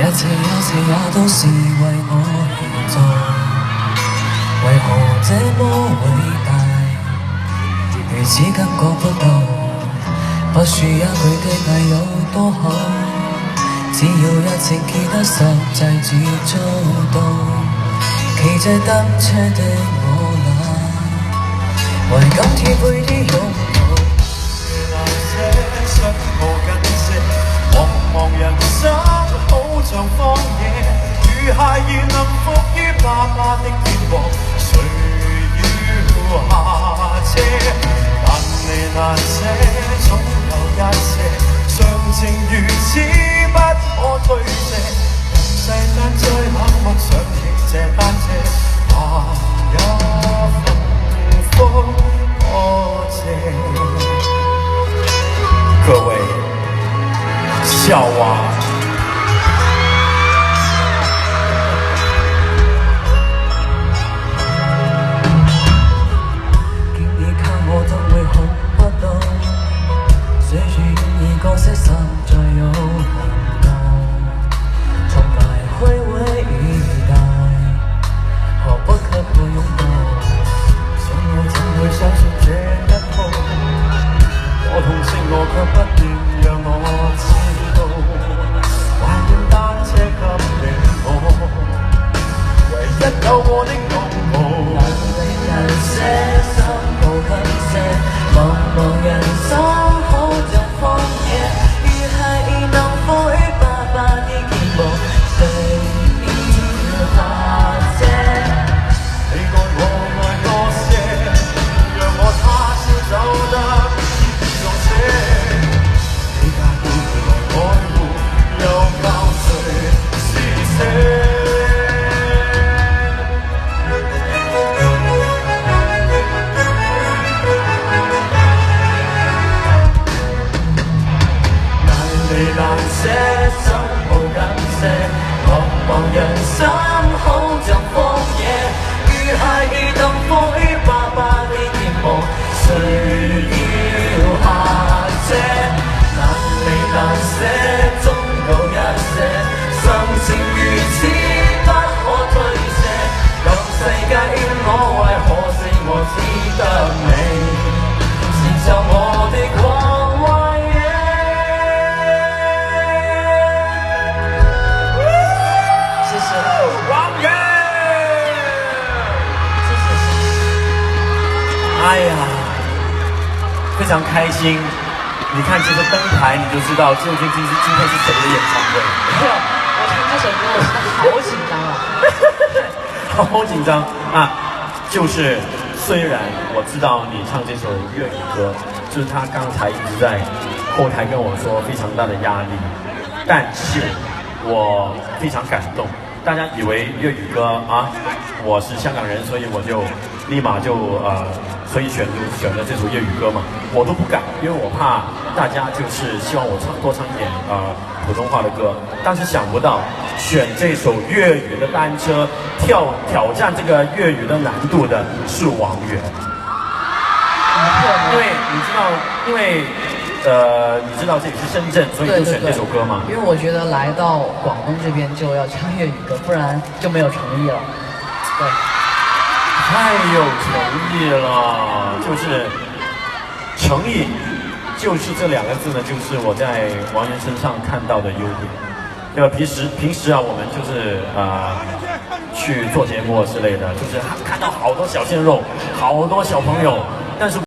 一切也都是為我而做，為何這麼偉大？如此感覺不到，不說一句的愛有多好，只要一直記得實際只做到。騎着單車的我倆，為今天背的擁抱。那些信號緊些，茫茫人生好像荒野，如孩兒能伏於爸爸的肩膊，誰要下車？難離難捨，總有一些常情如此不可推卸。世間最冷漠，想起這單車，還有幸福多謝。各位笑啊！見你靠我都會控不到，寫住意角色實在有難度，從大開會與大，何不給我擁抱？想我怎會相信這一套？我痛惜我卻不斷讓我知道，懷念單車給你我，唯一有我的擁抱。難離難捨，心無感謝，茫茫人生好像荒野，如孩兒能伏於爸爸的肩膊，誰要下車？你愛我愛多些，讓我他朝走得撞車。你介意來愛護，又教誰施捨？難捨，心無感謝，茫茫人生好像荒野，如孩兒能伏於爸爸的肩膊，誰要下車？難離難捨，終有一些常情如此不可推卸。讓世界怨我為何死，我只得你承受我的狂懷野。哎呀，非常開心！你看這個燈牌，你就知道究竟今天是誰的演唱會。沒有，我聽這首歌我真的好緊張啊！好緊張啊！就是雖然我知道你唱這首粵語歌，就是他剛才一直在後台跟我說非常大的壓力，但是我非常感動。大家以為粵語歌啊，我是香港人，所以我就立馬就所以選了這首粵語歌嘛，我都不敢，因為我怕大家就是希望我多唱一點普通話的歌，但是想不到選這首粵語的單車挑戰這個粵語的難度的是王源，因為你知道這裡是深圳，所以就選這首歌嘛。因為我覺得來到廣東這邊就要唱粵語歌，不然就沒有誠意了。對。太有誠意了，就是誠意，就是這兩個字呢，就是我在王源身上看到的優點。對吧？平時啊，我們就是去做節目之類的，就是看到好多小鮮肉，好多小朋友，但是。